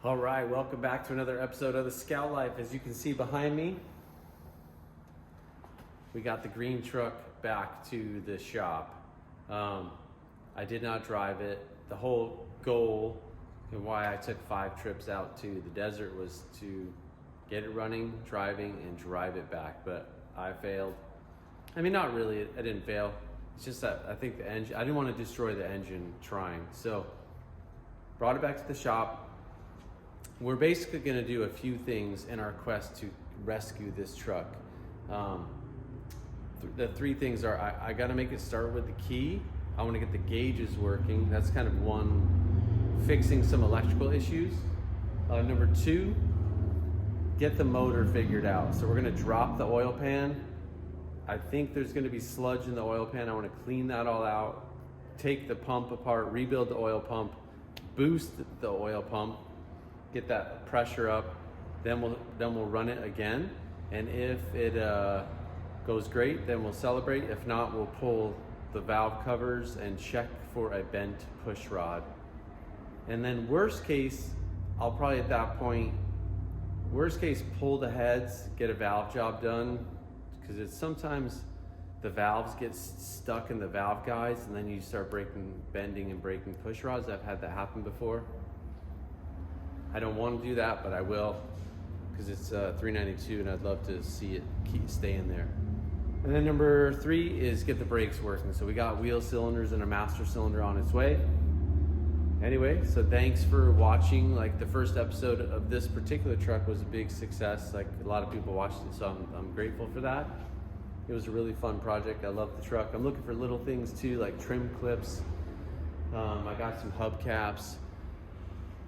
All right, welcome back to another episode of the Scout Life. As you can see behind me, we got the green truck back to the shop. I did not drive it. The whole goal and why I took 5 trips out to the desert was to get it running, driving, and drive it back. But I failed. I mean, not really, I didn't fail. It's just that I think the engine, I didn't want to destroy the engine trying. So brought it back to the shop. We're basically going to do a few things in our quest to rescue this truck. The 3 things are, I got to make it start with the key. I want to get the gauges working. That's kind of one, fixing some electrical issues. Number 2, get the motor figured out. So we're going to drop the oil pan. I think there's going to be sludge in the oil pan. I want to clean that all out, take the pump apart, rebuild the oil pump, boost the oil pump, get that pressure up, then we'll run it again. And if it goes great, then we'll celebrate. If not, we'll pull the valve covers and check for a bent push rod. And then worst case, I'll probably at that point, worst case, pull the heads, get a valve job done, because it's sometimes the valves get stuck in the valve guides and then you start bending and breaking push rods. I've had that happen before. I don't want to do that, but I will, because it's $392 and I'd love to see it stay in there. And then number 3 is get the brakes working. So we got wheel cylinders and a master cylinder on its way. Anyway, so thanks for watching. Like, the first episode of this particular truck was a big success. Like, a lot of people watched it, so I'm grateful for that. It was a really fun project. I love the truck. I'm looking for little things too, like trim clips. I got some hubcaps.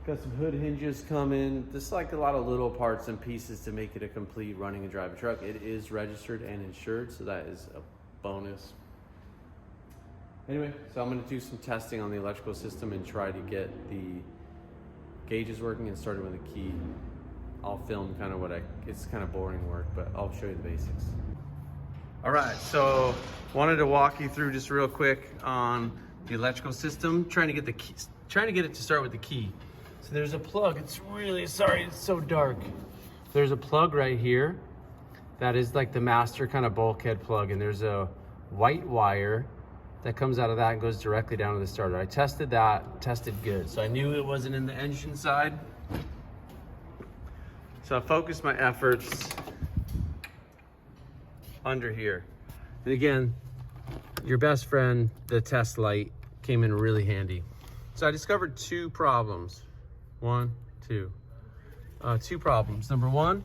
Got some hood hinges coming. Just like a lot of little parts and pieces to make it a complete running and driving truck. It is registered and insured, so that is a bonus. Anyway, so I'm going to do some testing on the electrical system and try to get the gauges working and starting with the key. I'll film kind of it's kind of boring work, but I'll show you the basics. All right, so wanted to walk you through just real quick on the electrical system, trying to get it to start with the key. So there's a plug. It's so dark. There's a plug right here that is like the master kind of bulkhead plug, and there's a white wire that comes out of that and goes directly down to the starter. I tested that, tested good. So I knew it wasn't in the engine side. So I focused my efforts under here. And again, your best friend, the test light, came in really handy. So I discovered 2 problems. 2 problems. Number 1,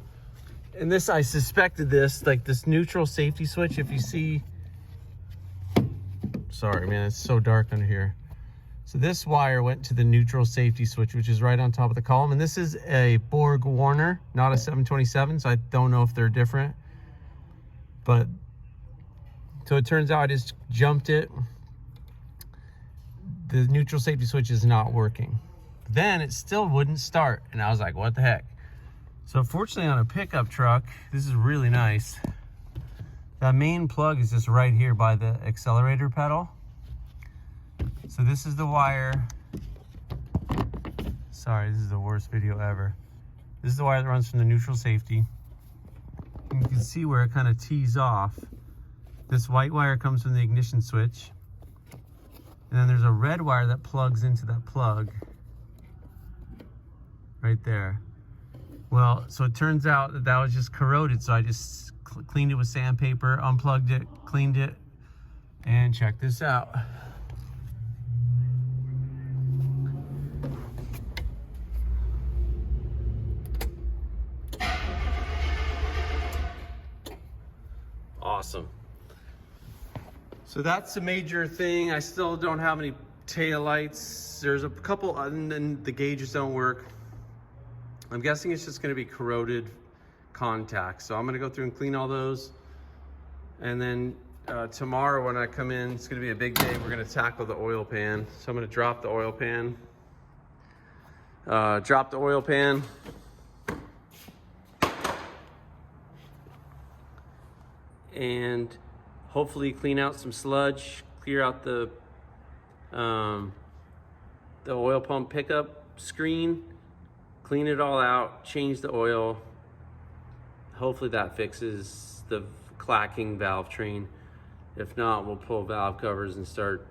and this, I suspected this, like this neutral safety switch, if you see, sorry man, it's so dark under here. So this wire went to the neutral safety switch, which is right on top of the column. And this is a Borg Warner, not a 727, so I don't know if they're different. But, so it turns out I just jumped it. The neutral safety switch is not working. Then it still wouldn't start, and I was like, what the heck? So fortunately on a pickup truck, this is really nice. That main plug is just right here by the accelerator pedal. So this is the wire. Sorry, this is the worst video ever. This is the wire that runs from the neutral safety. And you can see where it kind of tees off. This white wire comes from the ignition switch. And then there's a red wire that plugs into that plug right there. Well, so it turns out that was just corroded, so I just cleaned it with sandpaper, unplugged it, cleaned it, and check this out. Awesome. So that's a major thing. I still don't have any tail lights. There's a couple, and then the gauges don't work. I'm guessing it's just gonna be corroded contacts. So I'm gonna go through and clean all those. And then tomorrow when I come in, it's gonna be a big day. We're gonna tackle the oil pan. So I'm gonna drop the oil pan. And hopefully clean out some sludge, clear out the oil pump pickup screen, clean it all out, change the oil. Hopefully that fixes the clacking valve train. If not, we'll pull valve covers and start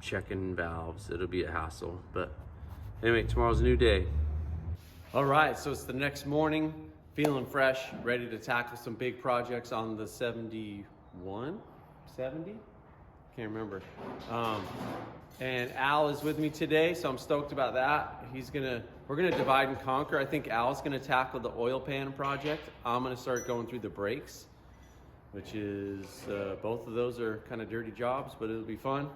checking valves. It'll be a hassle, but anyway, tomorrow's a new day. All right, so it's the next morning, feeling fresh, ready to tackle some big projects on the 71, 70? Can't remember. And Al is with me today, so I'm stoked about that. We're gonna divide and conquer. I think Al's gonna tackle the oil pan project. I'm gonna start going through the brakes, which is, both of those are kind of dirty jobs, but it'll be fun.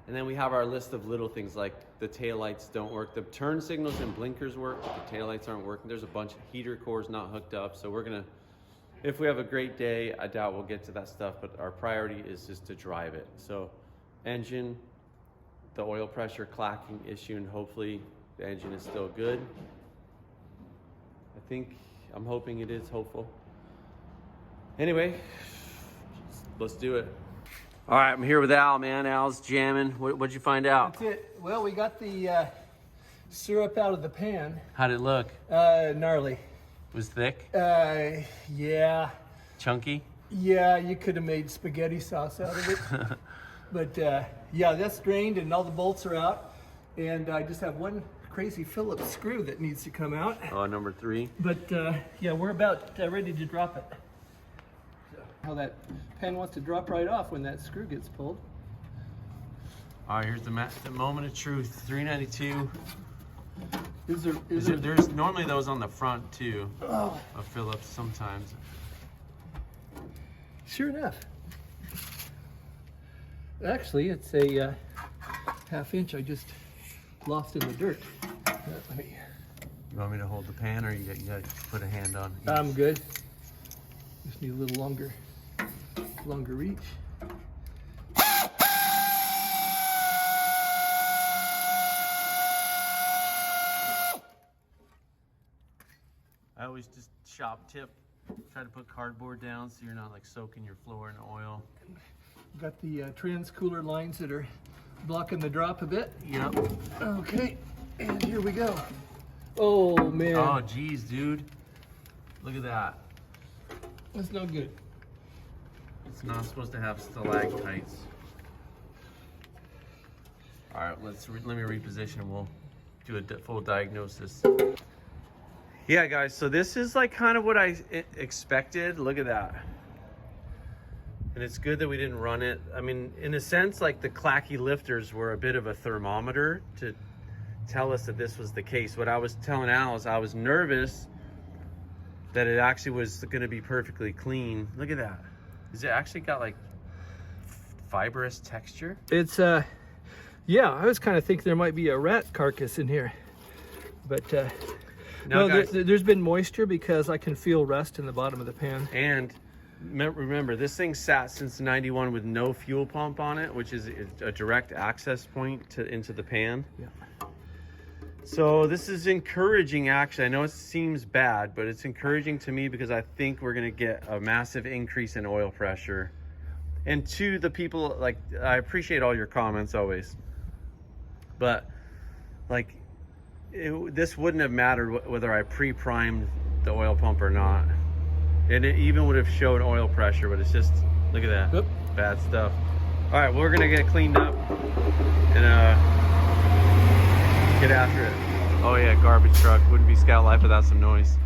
And then we have our list of little things like the taillights don't work. The turn signals and blinkers work, but the taillights aren't working. There's a bunch of heater cores not hooked up. So we're gonna, if we have a great day, I doubt we'll get to that stuff, but our priority is just to drive it. So engine, the oil pressure clacking issue, and hopefully the engine is still good. I'm hoping it is, hopeful. Anyway, let's do it. All right, I'm here with Al, man. Al's jamming. What'd you find out? That's it. Well, we got the syrup out of the pan. How'd it look? Gnarly. Was thick? Yeah. Chunky? Yeah, you could have made spaghetti sauce out of it. But yeah, that's drained and all the bolts are out. And I just have one crazy Phillips screw that needs to come out. Oh, number 3. But yeah, we're about ready to drop it. How that pan wants to drop right off when that screw gets pulled. All right, here's the moment of truth. 392. There's normally those on the front too, of Phillips sometimes. Sure enough. Actually, it's a half-inch I just lost in the dirt. You want me to hold the pan, or you got to put a hand on it? I'm good. Just need a little longer reach. I always just shop tip, try to put cardboard down so you're not like soaking your floor in oil. Got the trans cooler lines that are blocking the drop a bit. Yep. Okay, and here we go. Oh man. Oh geez, dude. Look at that. That's no good. It's not supposed to have stalactites. All right, let me reposition and we'll do a full diagnosis. Yeah, guys, so this is like kind of what I expected. Look at that. And it's good that we didn't run it. I mean, in a sense, like the clacky lifters were a bit of a thermometer to tell us that this was the case. What I was telling Al is I was nervous that it actually was going to be perfectly clean. Look at that. Is it actually got like fibrous texture? It's yeah, I was kind of thinking there might be a rat carcass in here, but no, there's been moisture because I can feel rust in the bottom of the pan. And remember, this thing sat since '91 with no fuel pump on it, which is a direct access point into the pan. Yeah. So this is encouraging, actually. I know it seems bad, but it's encouraging to me because I think we're gonna get a massive increase in oil pressure. And to the people, like, I appreciate all your comments always, but like, this wouldn't have mattered whether I pre-primed the oil pump or not. And it even would have shown oil pressure, but it's just, look at that. Yep. Bad stuff. All right, we're gonna get cleaned up and get after it. Oh yeah, garbage truck. Wouldn't be Scout Life without some noise.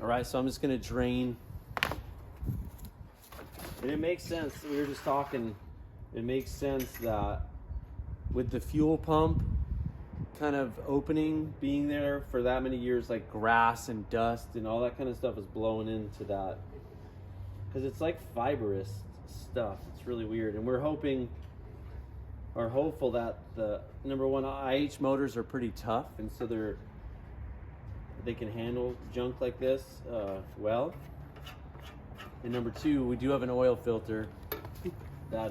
All right, so I'm just gonna drain. And it makes sense, we were just talking, it makes sense that with the fuel pump kind of opening being there for that many years, like grass and dust and all that kind of stuff is blowing into that. Because it's like fibrous stuff. It's really weird. And we're hoping or hopeful that the number one, IH motors are pretty tough, and so they can handle junk like this well. And number two, we do have an oil filter that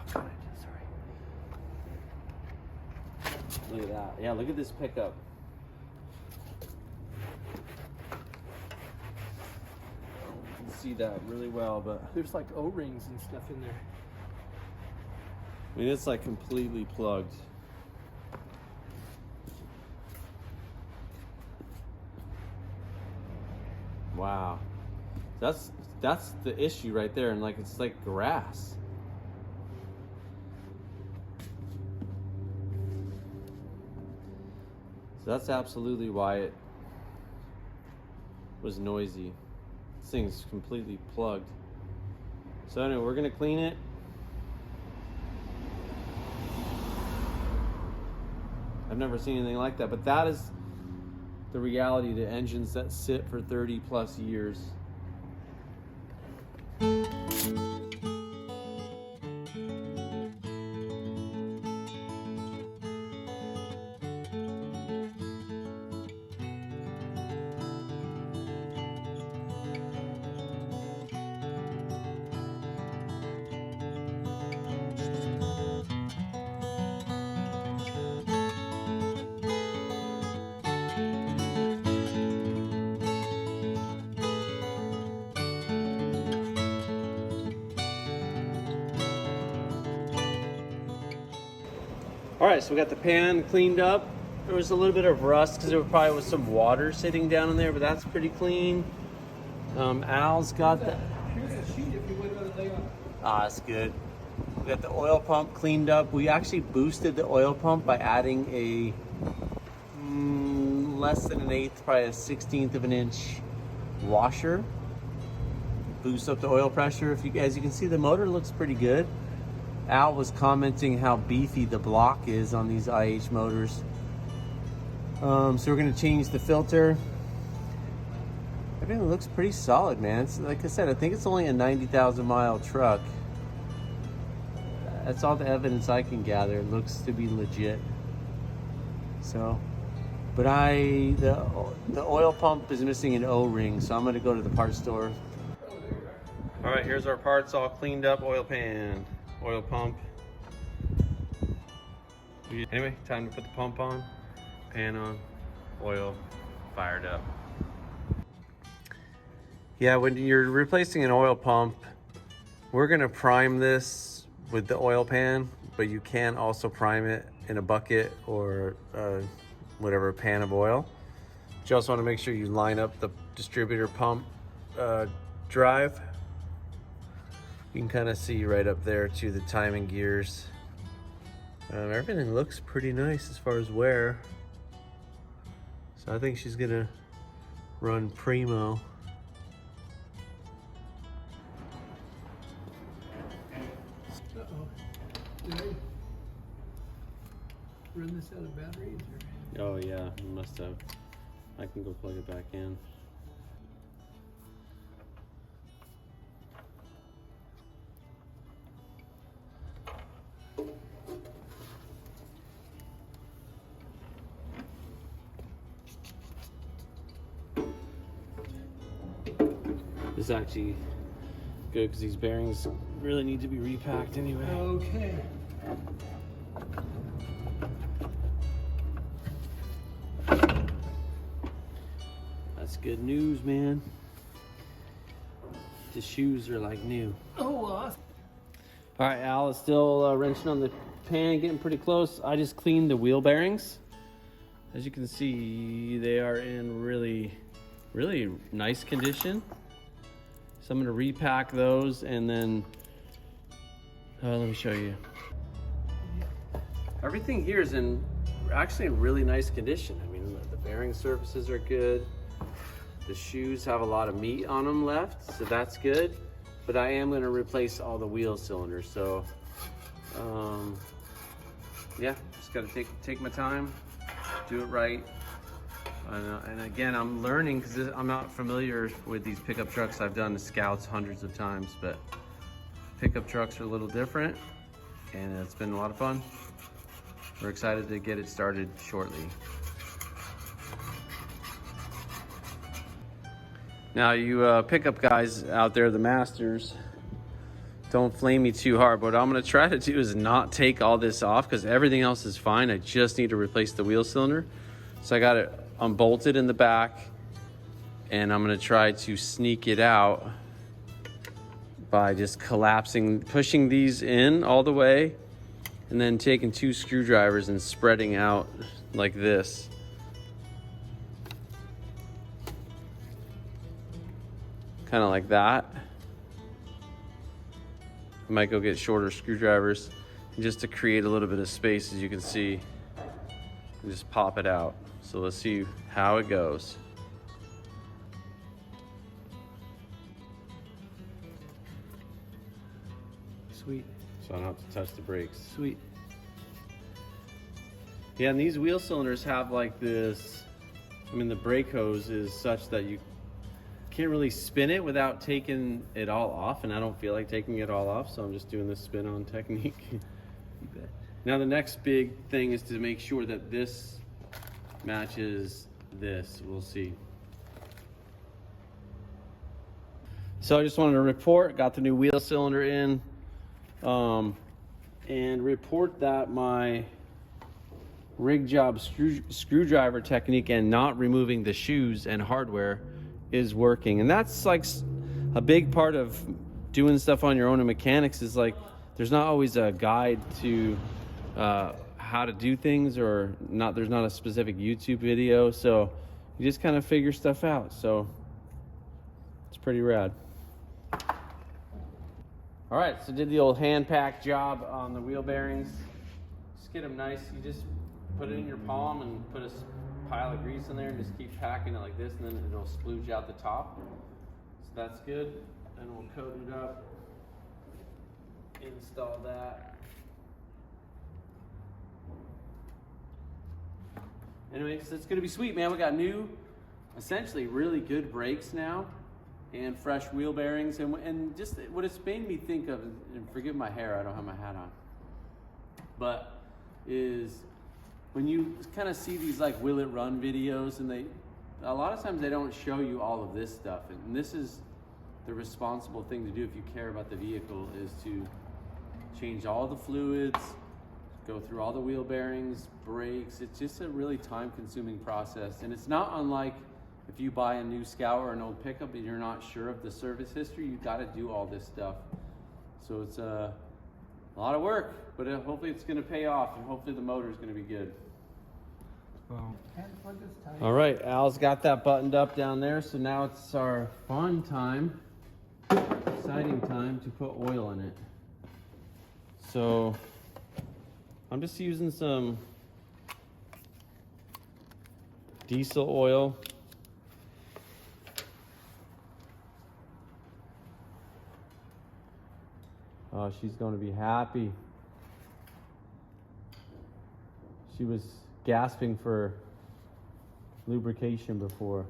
sorry. Look at that. Yeah, look at this pickup. You can see that really well, but There's like O-rings and stuff in there. I mean, it's like completely plugged. Wow. That's the issue right there, and like it's like grass. So that's absolutely why it was noisy. This thing's completely plugged. So anyway, we're gonna clean it. I've never seen anything like that, but that is the reality to engines that sit for 30 plus years. All right, so we got the pan cleaned up. There was a little bit of rust because there probably was some water sitting down in there, but that's pretty clean. Al's got the... Here's a sheet if you would rather lay on. Ah, that's good. We got the oil pump cleaned up. We actually boosted the oil pump by adding a less than an eighth, probably a 1/16 of an inch washer. Boost up the oil pressure. As you can see, the motor looks pretty good. Al was commenting how beefy the block is on these IH motors. So we're gonna change the filter. Everything looks pretty solid, man. It's, like I said, I think it's only a 90,000 mile truck. That's all the evidence I can gather. It looks to be legit. So, but the oil pump is missing an O-ring, so I'm gonna go to the parts store. All right, here's our parts all cleaned up. Oil pan, oil pump. Anyway, time to put the pump on, pan on, oil fired up. Yeah, when you're replacing an oil pump, we're gonna prime this with the oil pan, but you can also prime it in a bucket or whatever pan of oil. But you also wanna make sure you line up the distributor pump drive. You can kind of see right up there too, the timing gears. Everything looks pretty nice as far as wear. So I think she's gonna run primo. Did I run this out of batteries? Or? Oh yeah, you must have. I can go plug it back in. This is actually good because these bearings really need to be repacked anyway. Okay. That's good news, man. The shoes are like new. Oh, awesome. All right, Al is still wrenching on the pan, getting pretty close. I just cleaned the wheel bearings. As you can see, they are in really, really nice condition. So I'm gonna repack those and then, let me show you. Everything here is actually in really nice condition. I mean, the bearing surfaces are good. The shoes have a lot of meat on them left, so that's good. But I am gonna replace all the wheel cylinders. So, yeah, just gotta take my time, do it right. And again, I'm learning because I'm not familiar with these pickup trucks. I've done the Scouts hundreds of times, but pickup trucks are a little different, and it's been a lot of fun. We're excited to get it started shortly. Now, you pickup guys out there, the masters, don't flame me too hard. But what I'm gonna try to do is not take all this off because everything else is fine. I just need to replace the wheel cylinder. So I got it unbolted in the back, and I'm gonna try to sneak it out by just pushing these in all the way, and then taking 2 screwdrivers and spreading out like this. kind of like that. I might go get shorter screwdrivers just to create a little bit of space, as you can see, and just pop it out. So let's see how it goes. Sweet. So I don't have to touch the brakes. Sweet. Yeah, and these wheel cylinders have like this, I mean, the brake hose is such that you can't really spin it without taking it all off, and I don't feel like taking it all off, so I'm just doing this spin-on technique. You bet. Now the next big thing is to make sure that this matches this. We'll see. So I just wanted to report, got the new wheel cylinder in, and report that my rig job screwdriver technique and not removing the shoes and hardware is working. And that's like a big part of doing stuff on your own in mechanics, is like there's not always a guide to how to do things, or not, there's not a specific YouTube video, so you just kind of figure stuff out. So it's pretty rad. All right, so did the old hand pack job on the wheel bearings. Just get them nice. You just put it in your palm and put a pile of grease in there and just keep packing it like this, and then it'll splooge out the top. So that's good. And we'll coat it up, install that. Anyway, so it's gonna be sweet, man. We got new, essentially really good brakes now, and fresh wheel bearings, and just what it's made me think of, and forgive my hair, I don't have my hat on, but is when you kind of see these like will it run videos, and a lot of times they don't show you all of this stuff, and this is the responsible thing to do if you care about the vehicle, is to change all the fluids, go through all the wheel bearings, brakes. It's just a really time-consuming process, and it's not unlike if you buy a new Scout or an old pickup and you're not sure of the service history. You've got to do all this stuff. So it's a lot of work, but hopefully it's going to pay off, and hopefully the motor is going to be good. All right, Al's got that buttoned up down there, so now it's our fun time, exciting time to put oil in it. So I'm just using some diesel oil. Oh, she's going to be happy. She was gasping for lubrication before,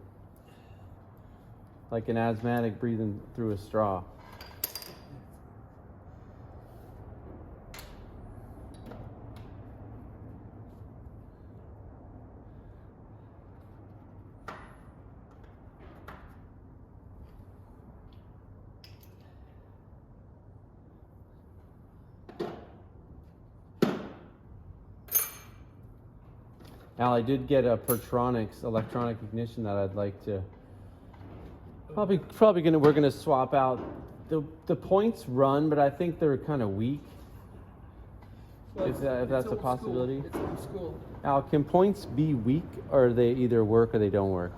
like an asthmatic breathing through a straw. Al, I did get a Pertronix electronic ignition that I'd like to we're gonna swap out. The points run, but I think they're kind of weak. Well, if that's a possibility. It's old school. Al, can points be weak, or they either work or they don't work?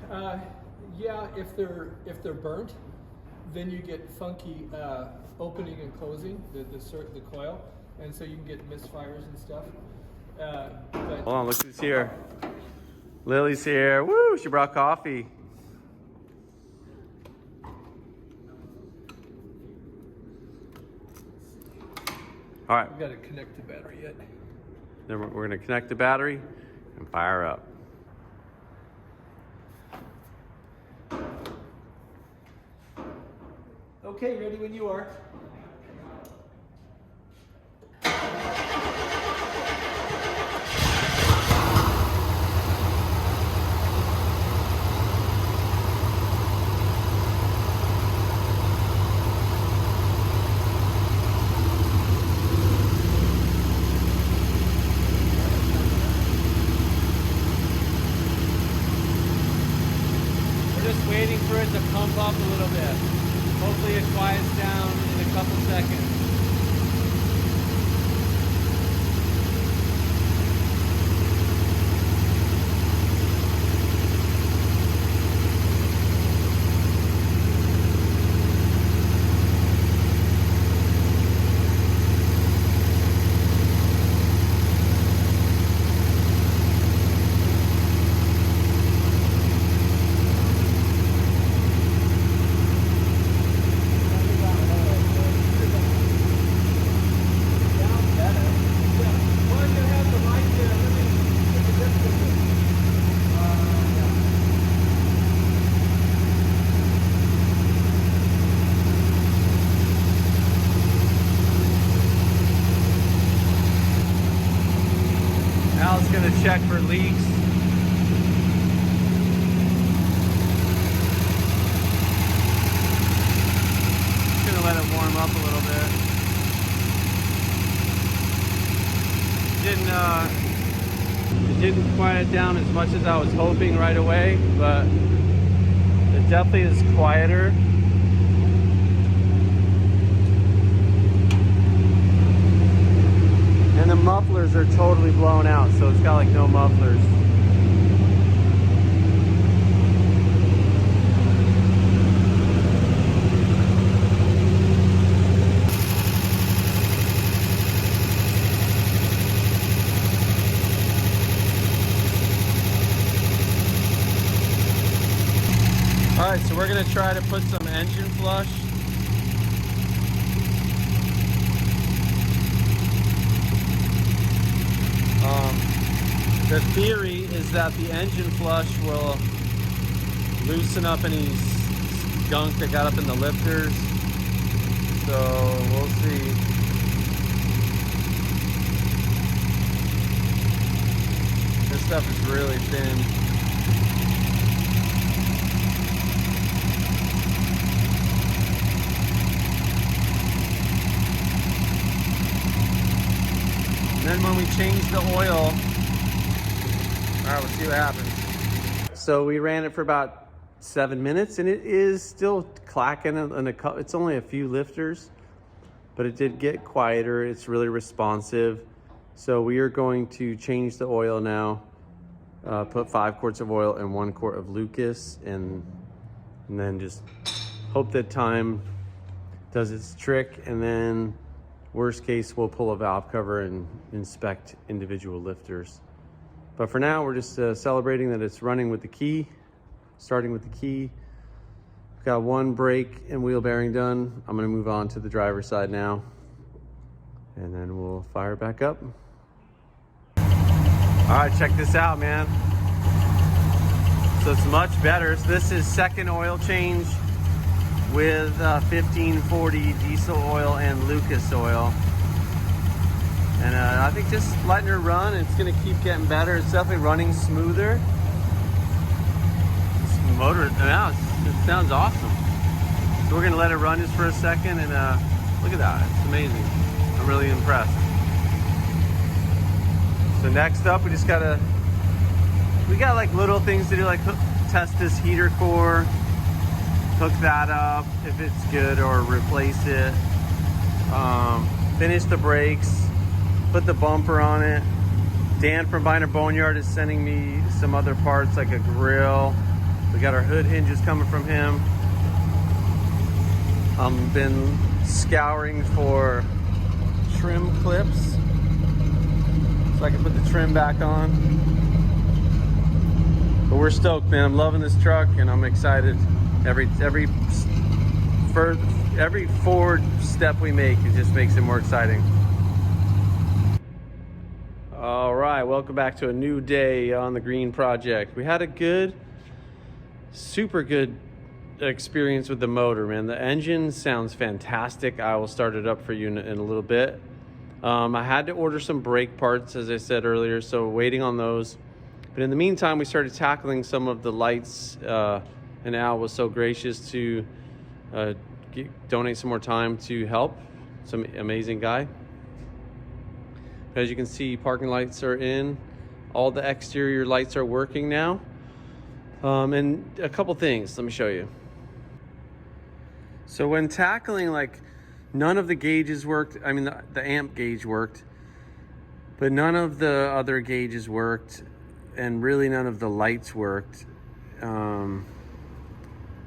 Yeah, if they're burnt, then you get funky opening and closing the coil, and so you can get misfires and stuff. But Hold on, look who's here. Lily's here. Woo! She brought coffee. All right. we've got to connect the battery yet. Then we're going to connect the battery and fire up. Okay, ready when you are. Just waiting for it to pump up a little bit. Hopefully it quiets down in a couple seconds. Al's gonna check for leaks. Just gonna let it warm up a little bit. It didn't quiet down as much as I was hoping right away, but it definitely is quieter. And the mufflers are totally blown out, so it's got like no mufflers. All right, so we're gonna try to put some engine flush. The theory is that the engine flush will loosen up any gunk that got up in the lifters. So we'll see. This stuff is really thin. And then when we change the oil, all right, we'll see what happens. So we ran it for about 7 minutes, and it is still clacking, and it's only a few lifters, but it did get quieter. It's really responsive. So we are going to change the oil now. Put 5 quarts of oil and 1 quart of Lucas, and then just hope that time does its trick, and then worst case, we'll pull a valve cover and inspect individual lifters. But for now, we're just celebrating that it's running with the key, starting with the key. We've got 1 brake and wheel bearing done. I'm gonna move on to the driver's side now, and then we'll fire it back up. All right, check this out, man. So it's much better. So this is second oil change with 1540 diesel oil and Lucas oil. And I think just letting her run, it's gonna keep getting better. It's definitely running smoother. This motor, now it sounds awesome. So we're gonna let it run just for a second, and look at that, it's amazing. I'm really impressed. So next up, we got like little things to do, like test this heater core, hook that up if it's good, or replace it. Finish the brakes, put the bumper on it. Dan from Biner Boneyard is sending me some other parts, like a grill. We got our hood hinges coming from him. I've been scouring for trim clips so I can put the trim back on. But we're stoked, man. I'm loving this truck, and I'm excited. Every forward step we make, it just makes it more exciting. All right, welcome back to a new day on the Green Project. We had a super good experience with the motor, man. The engine sounds fantastic. I will start it up for you in a little bit. I had to order some brake parts, as I said earlier, so waiting on those. But in the meantime, we started tackling some of the lights, and Al was so gracious to donate some more time to help. Some amazing guy. As you can see, parking lights are in. All the exterior lights are working now. And a couple things, let me show you. So when tackling, like, none of the gauges worked. I mean, the amp gauge worked, but none of the other gauges worked, and really none of the lights worked.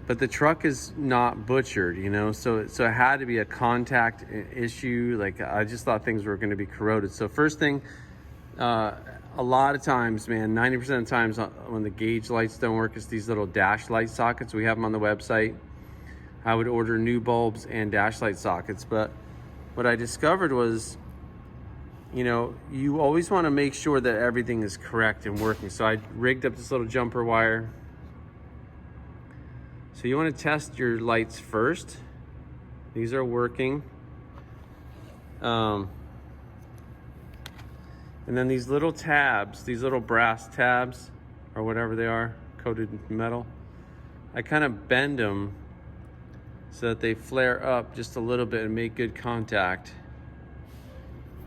But the truck is not butchered, you know, so it had to be a contact issue. Like, I just thought things were going to be corroded. So first thing, a lot of times, man, 90% of the times when the gauge lights don't work, it's these little dash light sockets. We have them on the website. I would order new bulbs and dash light sockets. But what I discovered was, you know, you always want to make sure that everything is correct and working. So I rigged up this little jumper wire. So you want to test your lights first. These are working. And then these little tabs, these little brass tabs, or whatever they are, coated metal, I kind of bend them so that they flare up just a little bit and make good contact.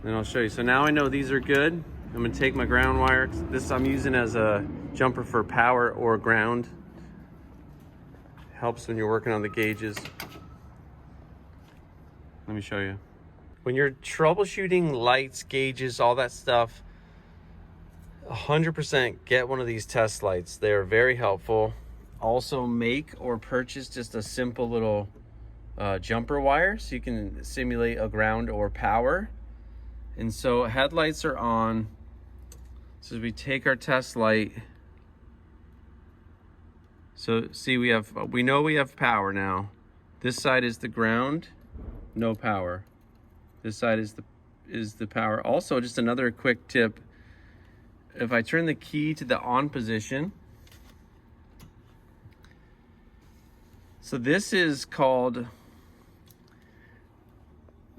Then I'll show you. So now I know these are good. I'm gonna take my ground wire. This I'm using as a jumper for power or ground. Helps when you're working on the gauges. Let me show you. When you're troubleshooting lights, gauges, all that stuff, 100% get one of these test lights. They're very helpful. Also make or purchase just a simple little jumper wire so you can simulate a ground or power. And so headlights are on. So as we take our test light, so see we know we have power now. This side is the ground, no power. This side is the power. Also, just another quick tip. If I turn the key to the on position, so this is called,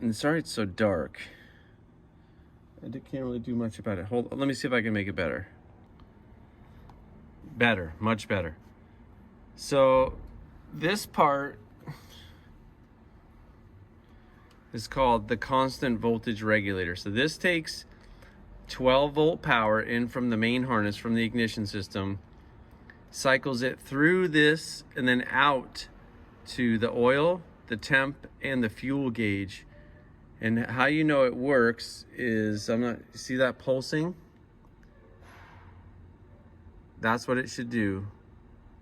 and sorry it's so dark. I can't really do much about it. Let me see if I can make it better. Better, much better. So this part is called the constant voltage regulator. So this takes 12 volt power in from the main harness from the ignition system, cycles it through this and then out to the oil, the temp, and the fuel gauge. And how you know it works is, see that pulsing? That's what it should do.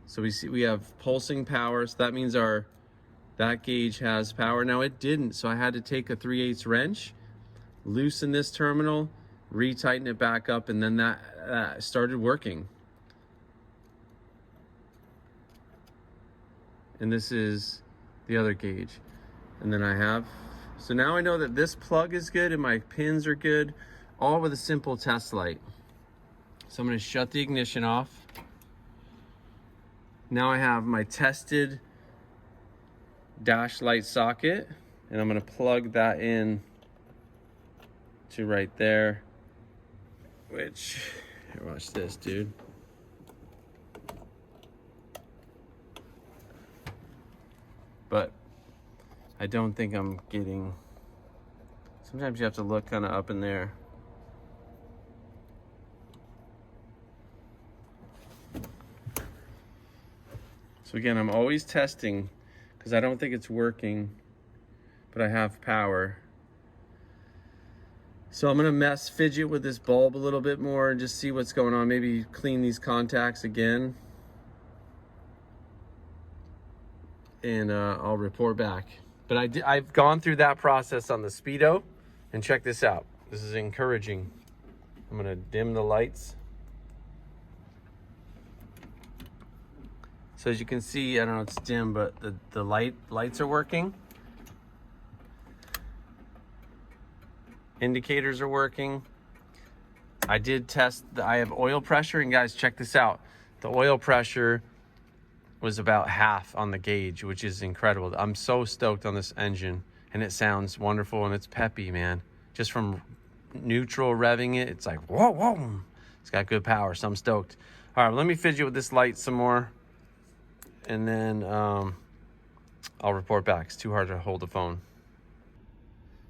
So we have pulsing power, so that means that gauge has power. Now it didn't, so I had to take a 3/8 wrench, loosen this terminal, retighten it back up, and then that started working. And this is the other gauge. And then so now I know that this plug is good and my pins are good, all with a simple test light. So I'm gonna shut the ignition off. Now I have my tested dash light socket, and I'm gonna plug that in to right there, which, here, watch this, dude. But I don't think I'm getting, sometimes you have to look kind of up in there. So again, I'm always testing because I don't think it's working, but I have power. So I'm gonna fidget with this bulb a little bit more and just see what's going on. Maybe clean these contacts again. And I'll report back. But I've gone through that process on the Speedo, and check this out. This is encouraging. I'm gonna dim the lights. So as you can see, I don't know, it's dim, but the lights are working. Indicators are working. I did test, I have oil pressure, and guys, check this out. The oil pressure was about half on the gauge, which is incredible. I'm so stoked on this engine, and it sounds wonderful, and it's peppy, man. Just from neutral revving it, it's like, whoa, whoa. It's got good power, so I'm stoked. All right, let me fidget with this light some more, and then I'll report back. It's too hard to hold the phone.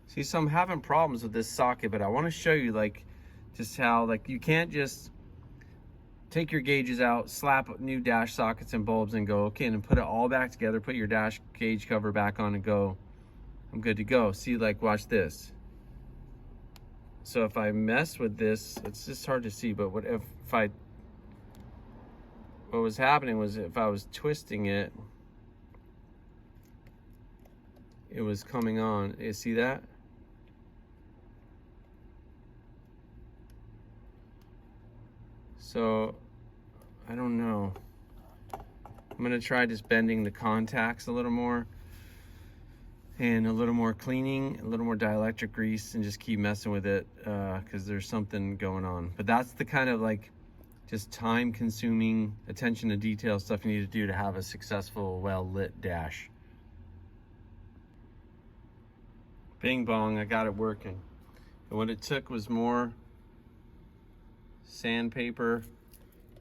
See, so I'm having problems with this socket, but I want to show you just how you can't just take your gauges out, slap new dash sockets and bulbs and go, okay, and then put it all back together, put your dash gauge cover back on and go, I'm good to go. See, watch this. So if I mess with this, it's just hard to see, but what was happening was if I was twisting it, it was coming on. You see that? So, I don't know. I'm gonna try just bending the contacts a little more and a little more cleaning, a little more dielectric grease, and just keep messing with it because there's something going on. But that's the kind of just time consuming, attention to detail stuff you need to do to have a successful, well-lit dash. Bing bong, I got it working. And what it took was more sandpaper,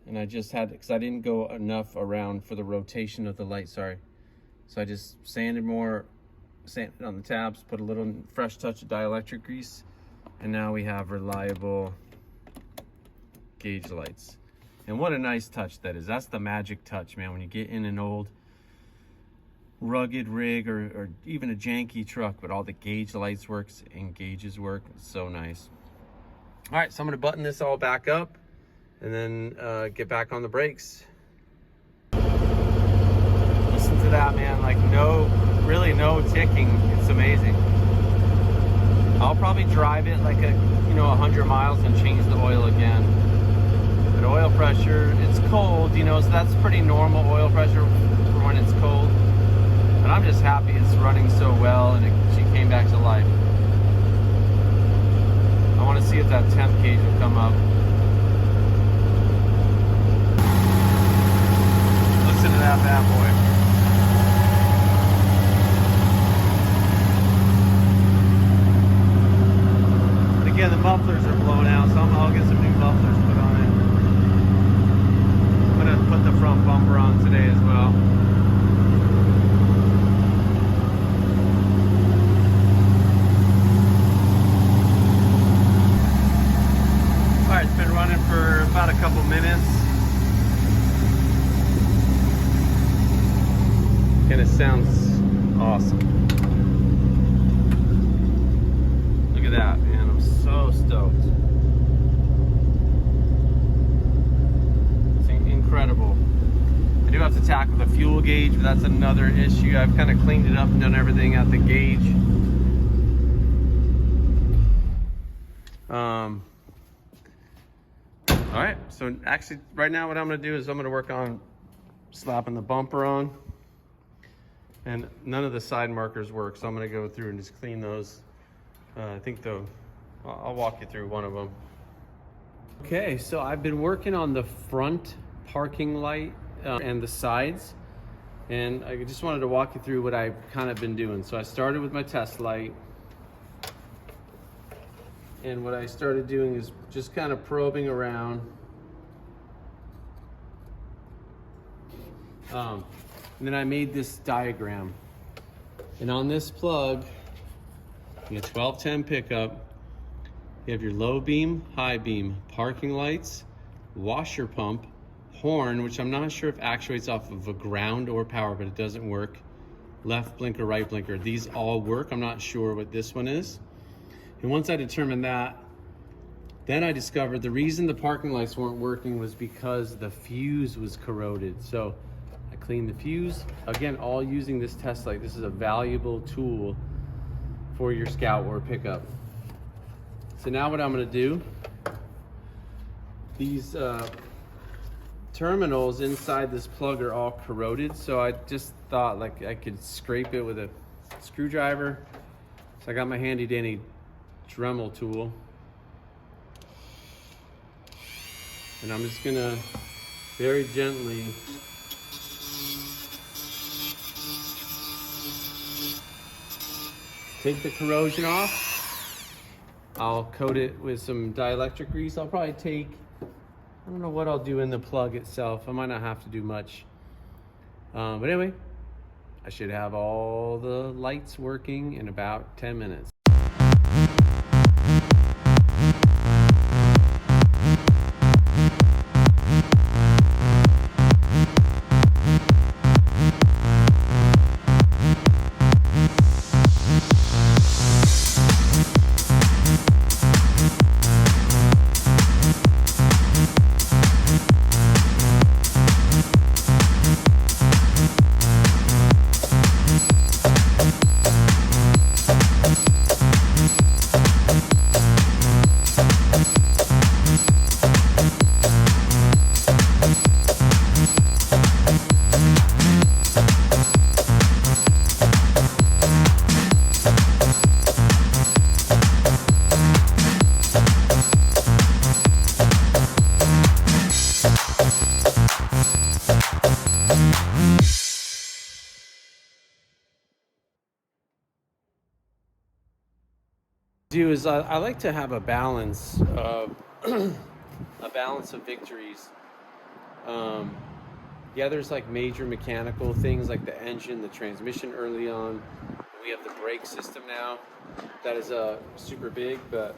and I just had, because I didn't go enough around for the rotation of the light, sorry. So I just sanded on the tabs, put a little fresh touch of dielectric grease, and now we have reliable gauge lights. And what a nice touch that is. That's the magic touch, man. When you get in an old rugged rig or even a janky truck, but all the gauge lights works and gauges work, it's so nice. All right, so I'm gonna button this all back up and then get back on the brakes. Listen to that, man. Like really no ticking. It's amazing. I'll probably drive it like 100 miles and change the oil again. But oil pressure, it's cold, so that's pretty normal oil pressure for when it's cold. But I'm just happy it's running so well and she came back to life. I want to see if that temp gauge will come up. Listen to that bad boy. Again, the mufflers are blown out, so I'll get some new mufflers put on it. I'm gonna put the front bumper on today as well. Alright, it's been running for about a couple minutes. And it sounds awesome. Look at that, man. So stoked. It's incredible. I do have to tackle the fuel gauge, but that's another issue. I've kind of cleaned it up and done everything at the gauge. All right, so actually right now what I'm gonna do is I'm gonna work on slapping the bumper on, and none of the side markers work, so I'm gonna go through and just clean those. I think I'll walk you through one of them. Okay, so I've been working on the front parking light and the sides, and I just wanted to walk you through what I've kind of been doing. So I started with my test light, and what I started doing is just kind of probing around. And then I made this diagram, and on this plug, you have 1210 pickup. You have your low beam, high beam, parking lights, washer pump, horn, which I'm not sure if actuates off of a ground or power, but it doesn't work. Left blinker, right blinker, these all work. I'm not sure what this one is. And once I determined that, then I discovered the reason the parking lights weren't working was because the fuse was corroded. So I cleaned the fuse. Again, all using this test light. This is a valuable tool for your Scout or pickup. So now what I'm gonna do, these terminals inside this plug are all corroded, so I just thought like I could scrape it with a screwdriver. So I got my handy dandy Dremel tool. And I'm just gonna very gently take the corrosion off. I'll coat it with some dielectric grease. I'll probably take, I don't know what I'll do in the plug itself. I might not have to do much. But anyway, I should have all the lights working in about 10 minutes. Do is I like to have a balance of a balance of victories. Yeah, there's like major mechanical things like the engine, the transmission early on. We have the brake system now. That is super big, but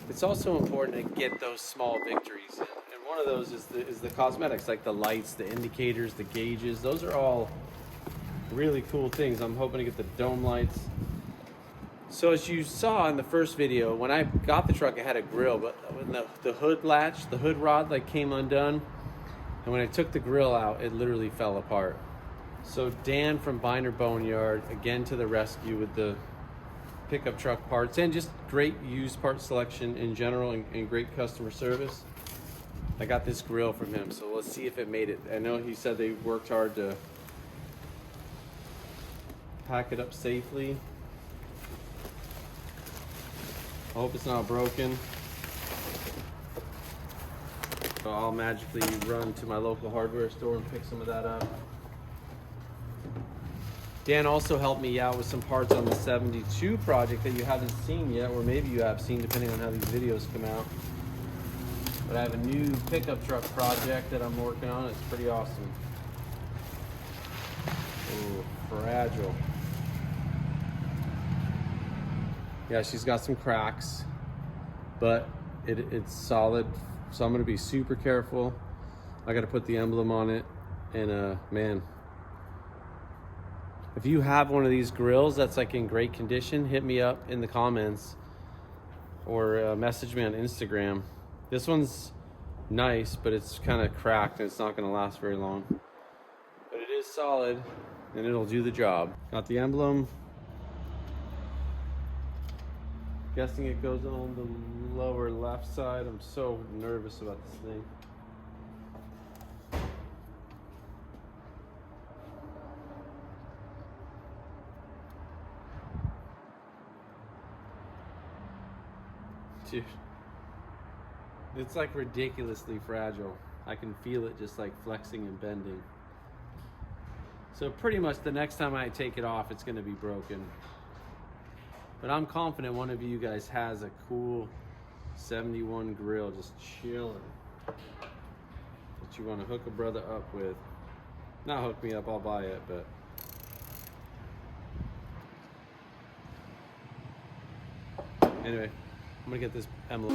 it's also important to get those small victories. And one of those is the cosmetics, like the lights, the indicators, the gauges. Those are all really cool things. I'm hoping to get the dome lights. So as you saw in the first video, when I got the truck, it had a grill, but when the hood latch, the hood rod like came undone, and when I took the grill out, it literally fell apart. So Dan from Binder Boneyard, again to the rescue with the pickup truck parts and just great used part selection in general and great customer service. I got this grill from him, so let's see if it made it. I know he said they worked hard to pack it up safely. I hope it's not broken. So I'll magically run to my local hardware store and pick some of that up. Dan also helped me out with some parts on the 72 project that you haven't seen yet, or maybe you have seen depending on how these videos come out. But I have a new pickup truck project that I'm working on. It's pretty awesome. Ooh, fragile. Yeah, she's got some cracks, but it's solid. So I'm gonna be super careful. I gotta put the emblem on it, and man, if you have one of these grills that's like in great condition, hit me up in the comments or message me on Instagram. This one's nice, but it's kind of cracked and it's not gonna last very long. But it is solid and it'll do the job. Got the emblem. Guessing it goes on the lower left side. I'm so nervous about this thing. Dude, it's like ridiculously fragile. I can feel it just like flexing and bending. So pretty much the next time I take it off, it's gonna be broken. But I'm confident one of you guys has a cool 71 grill just chilling that you want to hook a brother up with. Not hook me up, I'll buy it, but anyway, I'm gonna get this emblem.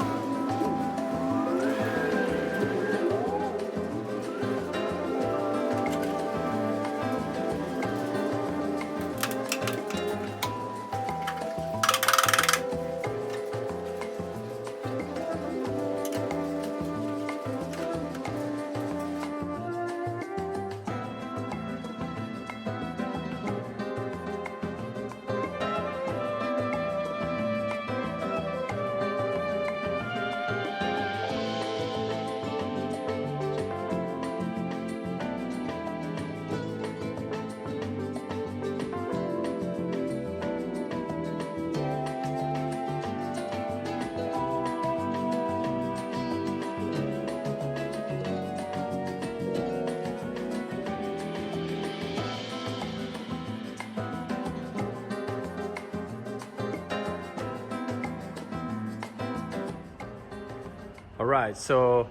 All right, so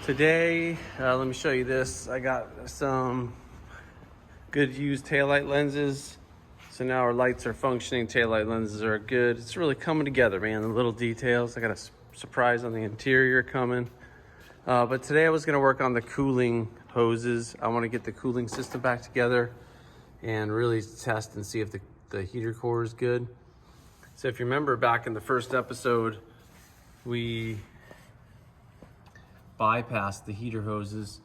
today, let me show you this. I got some good used taillight lenses. So now our lights are functioning, taillight lenses are good. It's really coming together, man, the little details. I got a surprise on the interior coming. But today I was gonna work on the cooling hoses. I wanna get the cooling system back together and really test and see if the heater core is good. So if you remember back in the first episode, we bypassed the heater hoses.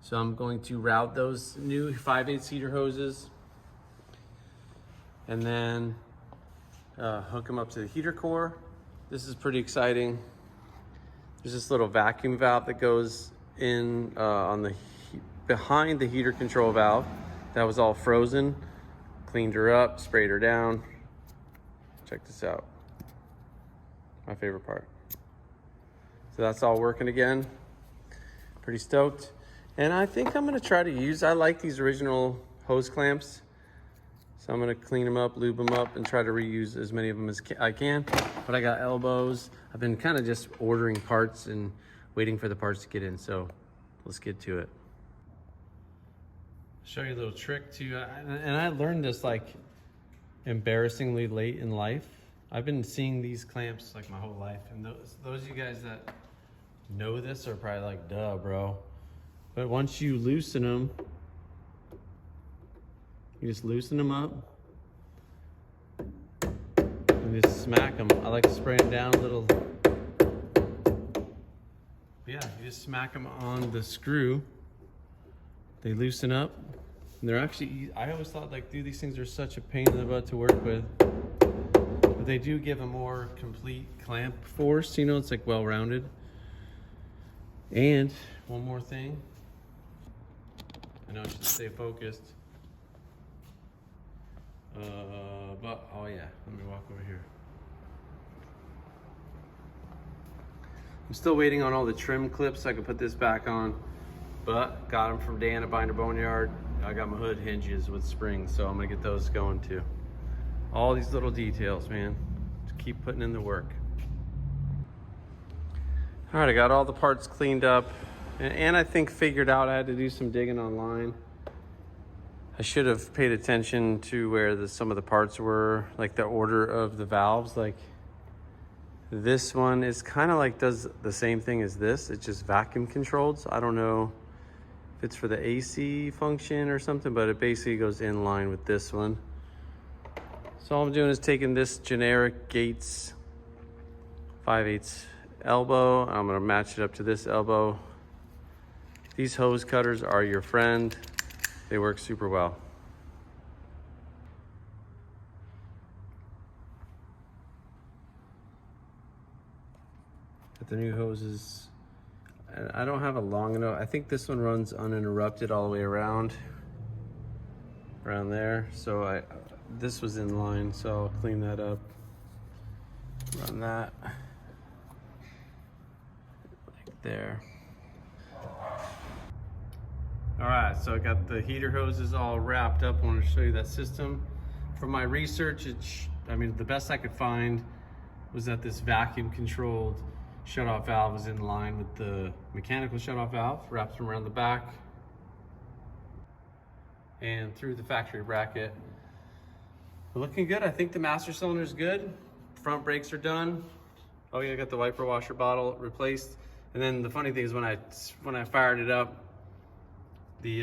So I'm going to route those new 5/8 heater hoses and then hook them up to the heater core. This is pretty exciting. There's this little vacuum valve that goes in on behind the heater control valve that was all frozen. Cleaned her up, sprayed her down. Check this out. My favorite part. So that's all working again. Pretty stoked. And I think I'm gonna try to use, I like these original hose clamps. So I'm gonna clean them up, lube them up, and try to reuse as many of them as I can. But I got elbows. I've been kind of just ordering parts and waiting for the parts to get in. So let's get to it. Show you a little trick too. And I learned this like embarrassingly late in life. I've been seeing these clamps like my whole life. And those of you guys that know this are probably like, duh, bro. But once you loosen them, you just loosen them up and just smack them. I like to spray them down a little. Yeah, you just smack them on the screw. They loosen up. And they're actually, I always thought like, dude, these things are such a pain in the butt to work with. But they do give a more complete clamp force, you know, it's like well-rounded. And one more thing. I know I should stay focused. But, oh yeah, let me walk over here. I'm still waiting on all the trim clips so I can put this back on, but got them from Dan at Binder Boneyard. I got my hood hinges with springs, so I'm gonna get those going too. All these little details, man. Just keep putting in the work. All right, I got all the parts cleaned up, and I think figured out I had to do some digging online. I should have paid attention to where some of the parts were, like the order of the valves. Like this one is kind of like does the same thing as this. It's just vacuum controlled. So I don't know if it's for the AC function or something, but it basically goes in line with this one. So all I'm doing is taking this generic Gates 5/8 elbow. I'm gonna match it up to this elbow. These hose cutters are your friend. They work super well. Got the new hoses. I don't have a long enough. I think this one runs uninterrupted all the way around there. So this was in line, so I'll clean that up. Run that like there. All right, so I got the heater hoses all wrapped up. I wanted to show you that system. From my research, I mean, the best I could find was that this vacuum controlled shutoff valve is in line with the mechanical shutoff valve, wraps them around the back and through the factory bracket. We're looking good. I think the master cylinder is good. Front brakes are done. Oh yeah, I got the wiper washer bottle replaced. And then the funny thing is when I fired it up, the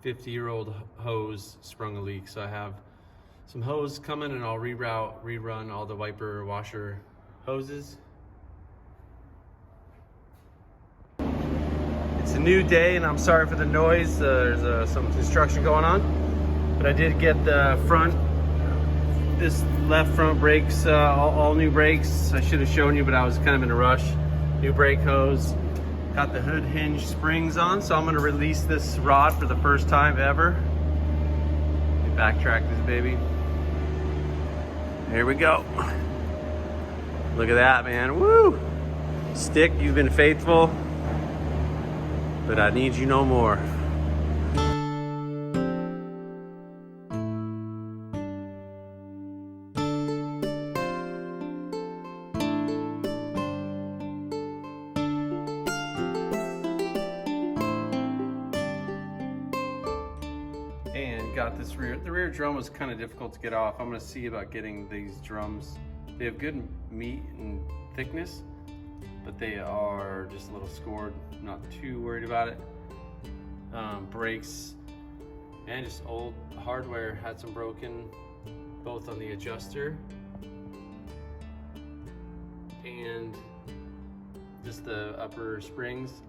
50-year-old hose sprung a leak. So I have some hose coming and I'll rerun all the wiper washer hoses. It's a new day and I'm sorry for the noise. There's some construction going on, but I did get the this left front brakes, all new brakes. I should have shown you, but I was kind of in a rush. New brake hose. Got the hood hinge springs on, so I'm gonna release this rod for the first time ever. Let me backtrack this baby. Here we go. Look at that, man, woo! Stick, you've been faithful, but I need you no more. And got this the rear drum was kind of difficult to get off. I'm gonna see about getting these drums. They have good meat and thickness, but they are just a little scored. I'm not too worried about it. Brakes and just old hardware had some broken, both on the adjuster and just the upper springs.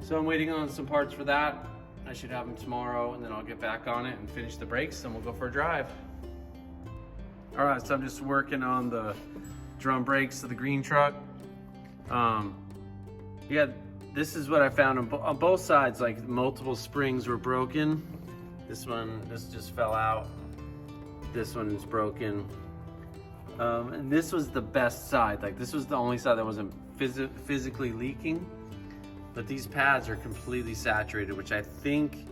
So I'm waiting on some parts for that. I should have them tomorrow, and then I'll get back on it and finish the brakes and we'll go for a drive. All right, so I'm just working on the drum brakes of the green truck. Yeah, this is what I found on both sides, like multiple springs were broken. This just fell out. This one is broken. And this was the best side. Like this was the only side that wasn't physically leaking. But these pads are completely saturated, which I think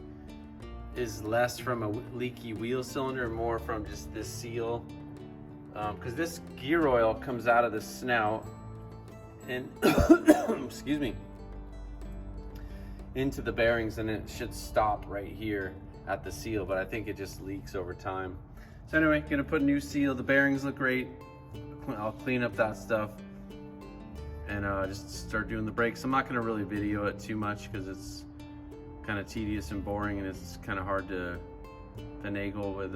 is less from a leaky wheel cylinder and more from just this seal. Because this gear oil comes out of the snout and excuse me, into the bearings, and it should stop right here at the seal, but I think it just leaks over time. So anyway, gonna put a new seal. The bearings look great. I'll clean up that stuff and just start doing the brakes. I'm not gonna really video it too much because it's kind of tedious and boring, and it's kind of hard to finagle with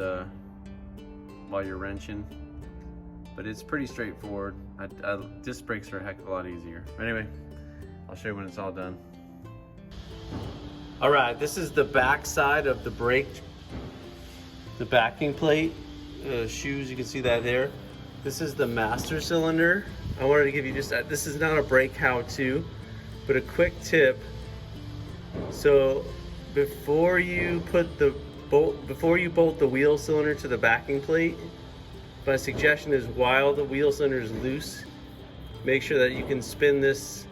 while you're wrenching. But it's pretty straightforward. Disc brakes are a heck of a lot easier. But anyway, I'll show you when it's all done. All right, this is the back side of the brake, the backing plate, shoes, you can see that there. This is the master cylinder. I wanted to give you just, this is not a brake how-to, but a quick tip. So before you bolt the wheel cylinder to the backing plate, my suggestion is while the wheel cylinder is loose, make sure that you can spin this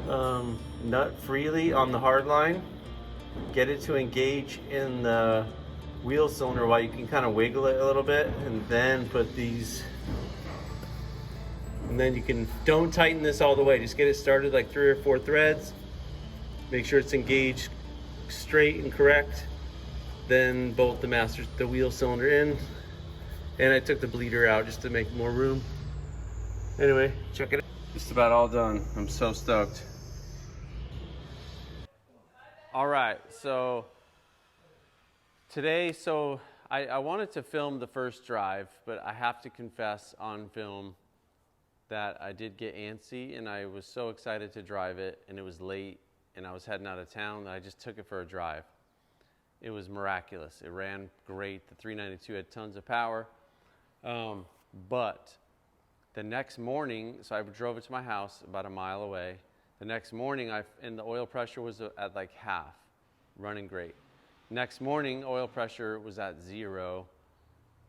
nut freely on the hard line. Get it to engage in the wheel cylinder while you can kind of wiggle it a little bit, and then put these, and then you can, don't tighten this all the way, just get it started like 3 or 4 threads. Make sure it's engaged straight and correct. Then bolt the wheel cylinder in. And I took the bleeder out just to make more room. Anyway, check it out. Just about all done. I'm so stoked. All right, so today, I wanted to film the first drive, but I have to confess on film that I did get antsy, and I was so excited to drive it, and it was late, and I was heading out of town, that I just took it for a drive. It was miraculous. It ran great. The 392 had tons of power. But the next morning, so I drove it to my house about a mile away. The next morning, and the oil pressure was at like half, running great. Next morning, oil pressure was at 0,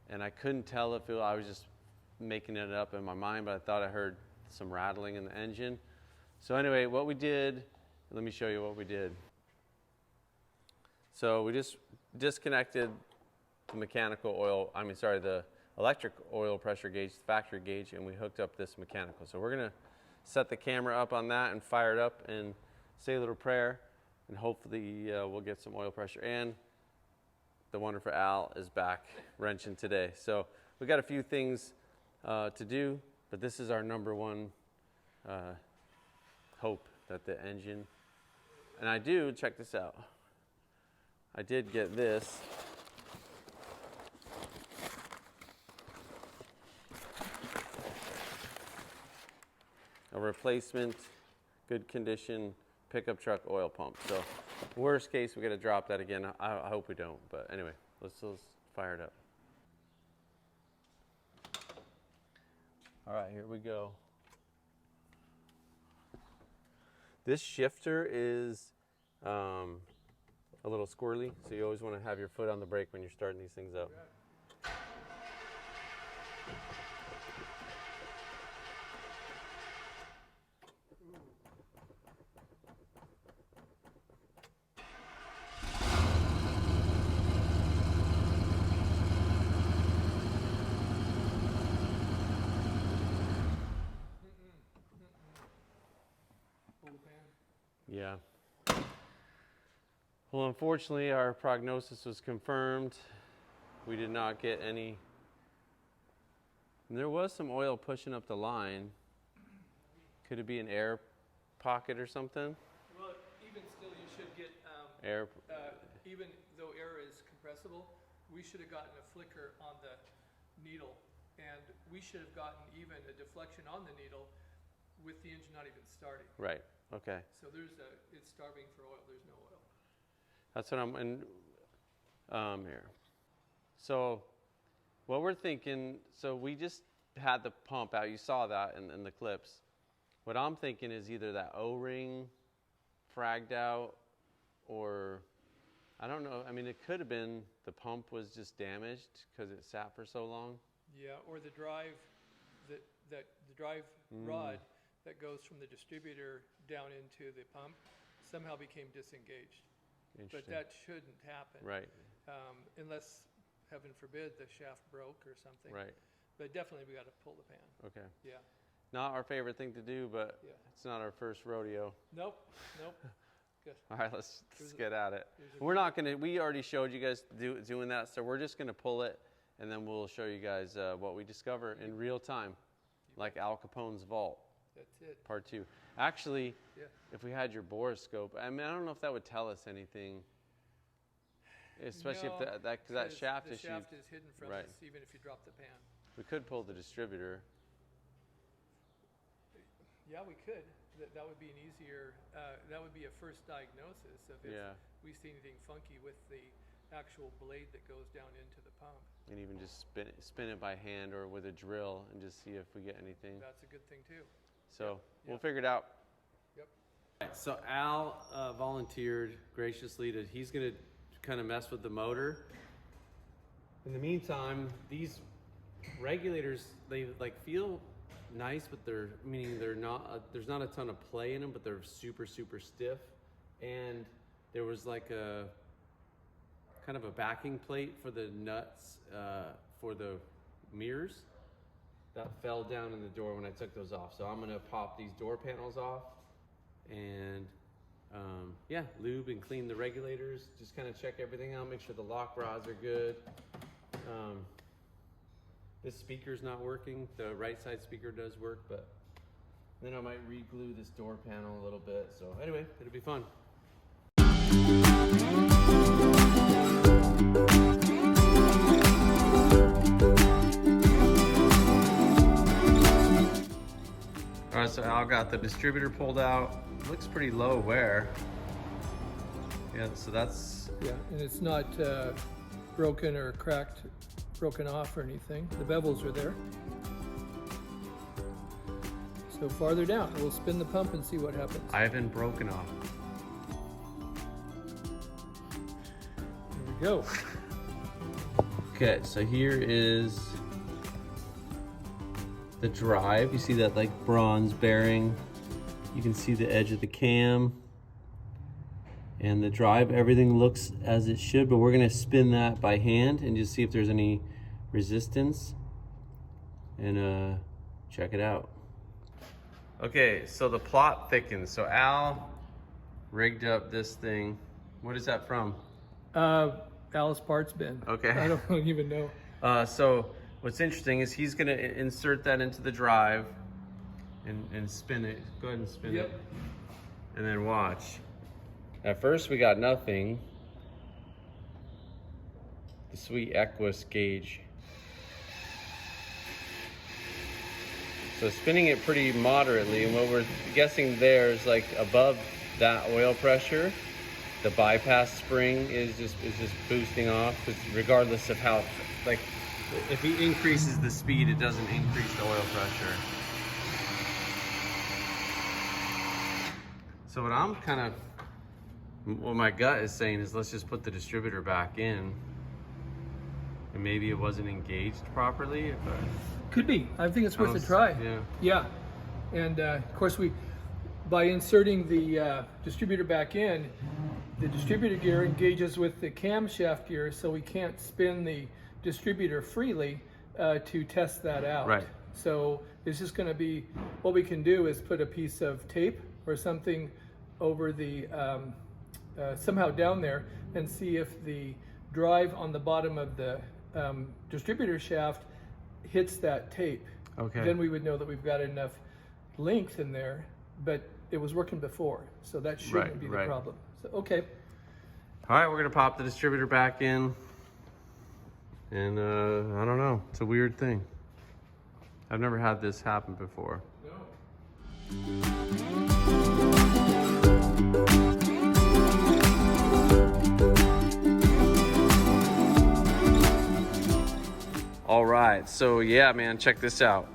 and I couldn't tell if I was just making it up in my mind, but I thought I heard some rattling in the engine. So anyway, what we did, let me show you what we did. So we just disconnected the the electric oil pressure gauge, the factory gauge, and we hooked up this mechanical. So we're gonna set the camera up on that and fire it up and say a little prayer, and hopefully we'll get some oil pressure. And the wonderful Al is back wrenching today. So we got a few things to do, but this is our number one hope, that the engine, and I do, check this out. I did get this. A replacement, good condition pickup truck oil pump. So worst case, we got to drop that again. I hope we don't, but anyway, let's fire it up. All right, here we go. This shifter is a little squirrely, so you always want to have your foot on the brake when you're starting these things up. Yeah. Well, unfortunately, our prognosis was confirmed. We did not get any. And there was some oil pushing up the line. Could it be an air pocket or something? Well, even still, you should get Air. even though air is compressible, we should have gotten a flicker on the needle, and we should have gotten even a deflection on the needle with the engine not even starting. Right. Okay. So it's starving for oil. There's no oil. That's what I'm in here. So what we're thinking, so we just had the pump out. You saw that in the clips. What I'm thinking is either that O-ring fragged out, or I don't know. I mean, it could have been the pump was just damaged because it sat for so long. Yeah, or the drive, the drive rod that goes from the distributor down into the pump somehow became disengaged. But that shouldn't happen. Right. Unless, heaven forbid, the shaft broke or something. Right. But definitely we got to pull the pan. Okay. Yeah. Not our favorite thing to do, but Yeah. it's not our first rodeo. Nope. Good. All right, let's get at it. We're not gonna. We already showed you guys doing that, so we're just gonna pull it, and then we'll show you guys what we discover in real time, like Al Capone's vault. That's it. Part 2. Actually, Yeah. if we had your borescope, I mean, I don't know if that would tell us anything, especially No, if that shaft the is shaft is hidden from right. us, even if you drop the pan. We could pull the distributor. Yeah, we could. That would be an easier. That would be a first diagnosis of if we see anything funky with the actual blade that goes down into the pump. And even just spin it by hand or with a drill and just see if we get anything. That's a good thing too. So we'll figure it out. Yep. So Al volunteered graciously that he's going to kind of mess with the motor. In the meantime, these regulators, they like feel nice, but they're not. There's not a ton of play in them, but they're super stiff. And there was like a kind of a backing plate for the nuts for the mirrors that fell down in the door when I took those off. So I'm gonna pop these door panels off and lube and clean the regulators. Just kind of check everything out, make sure the lock rods are good. This speaker's not working. The right side speaker does work, but then I might re-glue this door panel a little bit. So anyway, it'll be fun. All right, so Al got the distributor pulled out. Looks pretty low wear. Yeah, so that's... Yeah, and it's not broken or cracked, broken off or anything. The bevels are there. So farther down, we'll spin the pump and see what happens. I haven't broken off. Here we go. Okay, so here is the drive. You see that like bronze bearing. You can see the edge of the cam. And the drive, everything looks as it should, but we're gonna spin that by hand and just see if there's any resistance and check it out. Okay, so the plot thickens. So Al rigged up this thing. What is that from? Alice parts bin. Okay. I don't even know. So what's interesting is he's gonna insert that into the drive and spin it. Go ahead and spin it. And then watch. At first we got nothing. The sweet Equus gauge. So spinning it pretty moderately, and what we're guessing there is like above that oil pressure, the bypass spring is just boosting off, because regardless of how, like, if he increases the speed, it doesn't increase the oil pressure. So what I'm kind of, what my gut is saying is let's just put the distributor back in, and maybe it wasn't engaged properly. But Could be. I think it's worth a try. Yeah. And of course, by inserting the distributor back in, the distributor gear engages with the camshaft gear, so we can't spin the distributor freely to test that out. Right. So it's just going to be, what we can do is put a piece of tape or something over the, somehow down there, and see if the drive on the bottom of the distributor shaft hits that tape. Okay. Then we would know that we've got enough length in there, but it was working before, so that shouldn't be the problem. So, okay. All right, we're gonna pop the distributor back in, and I don't know, it's a weird thing. I've never had this happen before. No. All right, so yeah, man, check this out.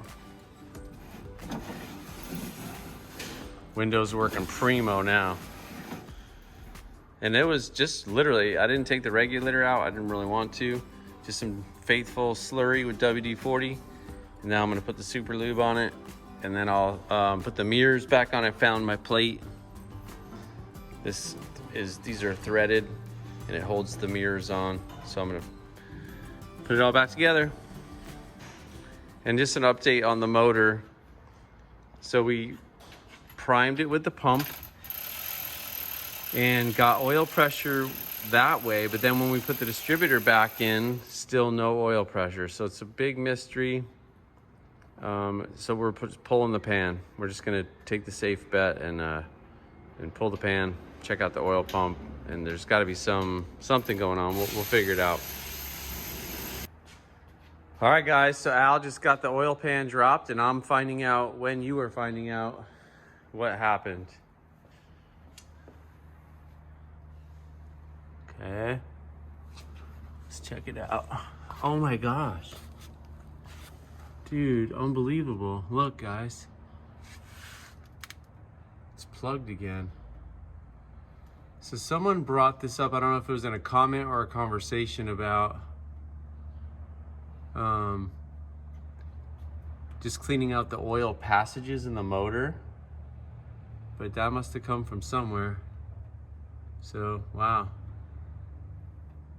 Windows working primo now. And it was just literally, I didn't take the regulator out. I didn't really want to. Just some faithful slurry with WD-40. And now I'm gonna put the super lube on it. And then I'll put the mirrors back on. I found my plate. These are threaded and it holds the mirrors on. So I'm gonna put it all back together. And just an update on the motor. So we primed it with the pump and got oil pressure that way, but then when we put the distributor back in, still no oil pressure. So it's a big mystery. So we're pulling the pan. We're just gonna take the safe bet and pull the pan, check out the oil pump, and there's got to be something going on. We'll figure it out. All right, guys. So Al just got the oil pan dropped, and I'm finding out when you were finding out what happened. Okay. Let's check it out. Oh my gosh. Dude, unbelievable. Look, guys. It's plugged again. So someone brought this up. I don't know if it was in a comment or a conversation about just cleaning out the oil passages in the motor. But that must have come from somewhere. So, wow.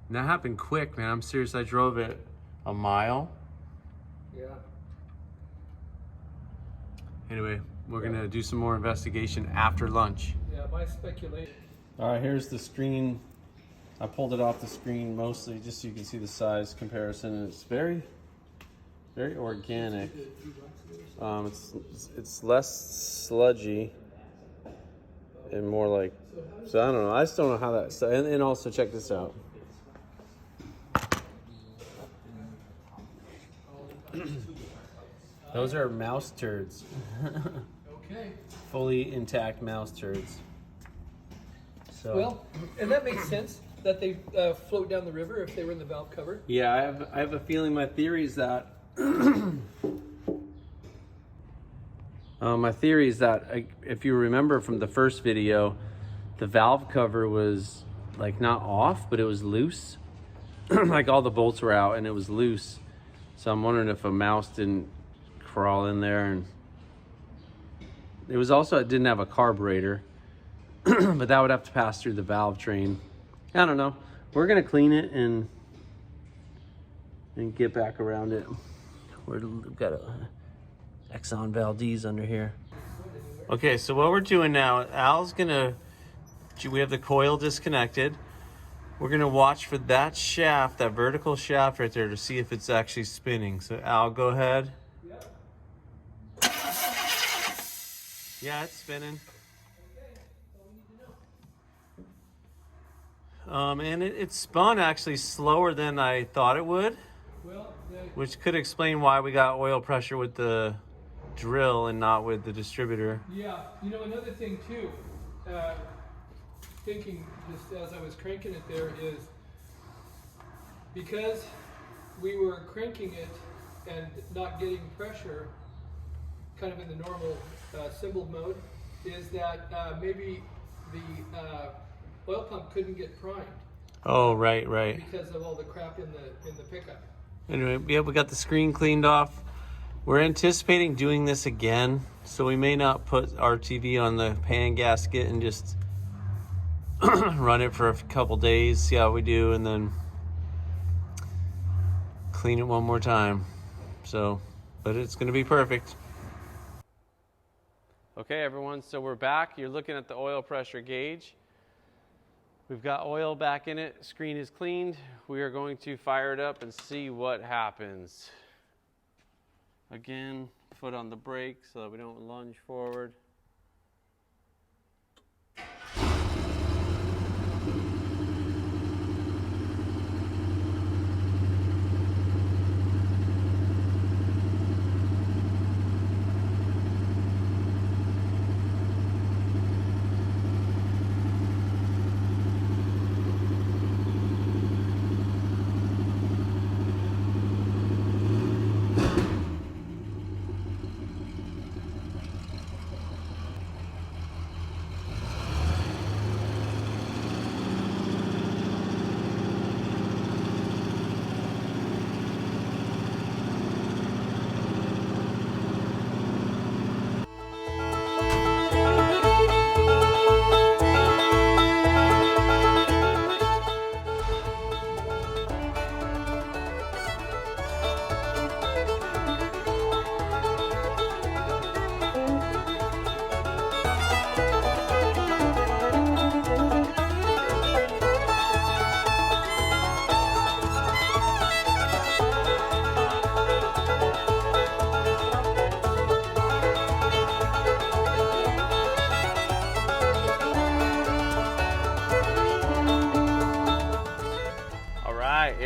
And that happened quick, man. I'm serious. I drove it a mile. Yeah. Anyway, we're gonna do some more investigation after lunch. Yeah, my speculation. All right, here's the screen. I pulled it off the screen mostly just so you can see the size comparison. And it's very, very organic. It's less sludgy and more like, so I don't know. I just don't know how that, and also check this out. Those are mouse turds. Okay. Fully intact mouse turds. So. Well, and that makes sense that they float down the river if they were in the valve cover. Yeah, I have a feeling. My theory is that if you remember from the first video, the valve cover was like not off, but it was loose. Like all the bolts were out and it was loose. So I'm wondering if a mouse didn't crawl in there. And it didn't have a carburetor, but that would have to pass through the valve train. I don't know. We're gonna clean it and get back around it. We've got a Exxon Valdez under here. Okay, so what we're doing now, we have the coil disconnected. We're gonna watch for that shaft, that vertical shaft right there, to see if it's actually spinning. So Al, go ahead. Yep. Yeah, it's spinning. Okay, that's all we need to know. And it spun actually slower than I thought it would, Well, which could explain why we got oil pressure with the drill and not with the distributor. yeah, you know, another thing too, thinking just as I was cranking it there is, because we were cranking it and not getting pressure kind of in the normal cymbal mode, is that maybe the oil pump couldn't get primed Oh, right. because of all the crap in the pickup. Anyway, yeah, we got the screen cleaned off. We're anticipating doing this again, so we may not put our TV on the pan gasket and just run it for a couple days, see how we do, and then clean it one more time. So, but it's gonna be perfect. Okay, everyone, so we're back. You're looking at the oil pressure gauge. We've got oil back in it. Screen is cleaned. We are going to fire it up and see what happens. Again, foot on the brake so that we don't lunge forward.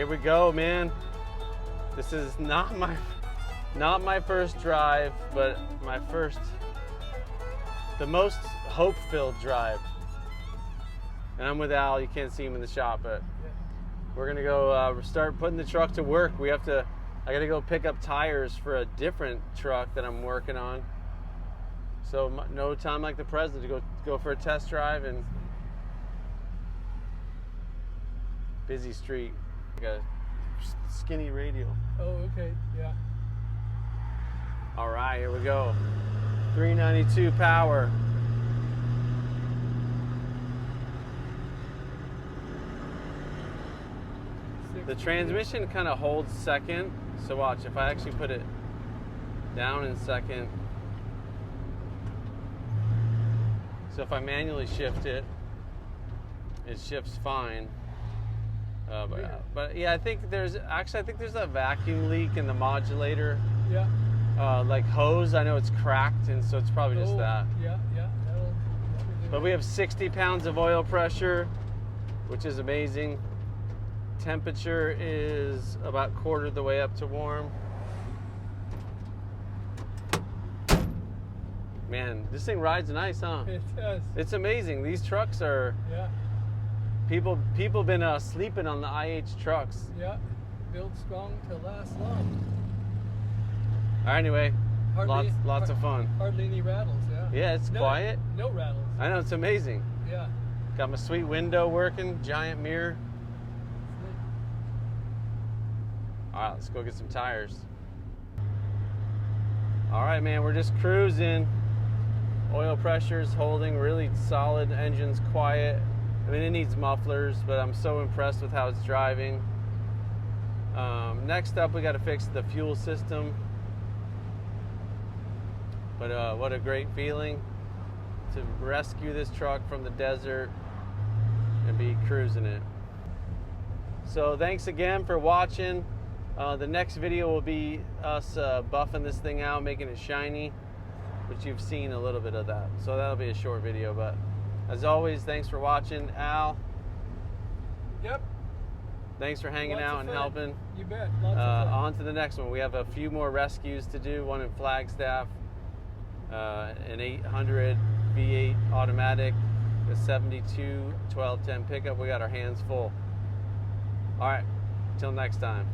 here we go, man. This is not my first drive, but the most hope-filled drive. And I'm with Al. You can't see him in the shop, but we're gonna go start putting the truck to work. I gotta go pick up tires for a different truck that I'm working on. So no time like the present to go for a test drive. And busy street, like a skinny radial. Oh, okay, yeah. All right, here we go. 392 power. The transmission kind of holds second, so watch, if I actually put it down in second, so if I manually shift it, it shifts fine. But yeah, I think there's a vacuum leak in the modulator. Yeah. Like hose, I know it's cracked, and so it's probably just that. Yeah, yeah. But we have 60 pounds of oil pressure, which is amazing. Temperature is about quarter of the way up to warm. Man, this thing rides nice, huh? It does. It's amazing. These trucks are. Yeah. People been sleeping on the IH trucks. Yeah. Built strong to last long. All right, anyway, lots of fun. Hardly any rattles. Yeah. Yeah, it's quiet. No rattles. I know, it's amazing. Yeah. Got my sweet window working, giant mirror. All right, let's go get some tires. All right, man, we're just cruising. Oil pressure's holding really solid, engine's quiet. I mean, it needs mufflers, but I'm so impressed with how it's driving. Next up, we got to fix the fuel system. But what a great feeling to rescue this truck from the desert and be cruising it. So thanks again for watching. The next video will be us buffing this thing out, making it shiny, which you've seen a little bit of that. So that'll be a short video, but as always, thanks for watching. Al. Yep. Thanks for hanging out and helping. You bet. Lots of fun. On to the next one. We have a few more rescues to do, one in Flagstaff, an 800 V8 automatic, a 72 1210 pickup. We got our hands full. All right, till next time.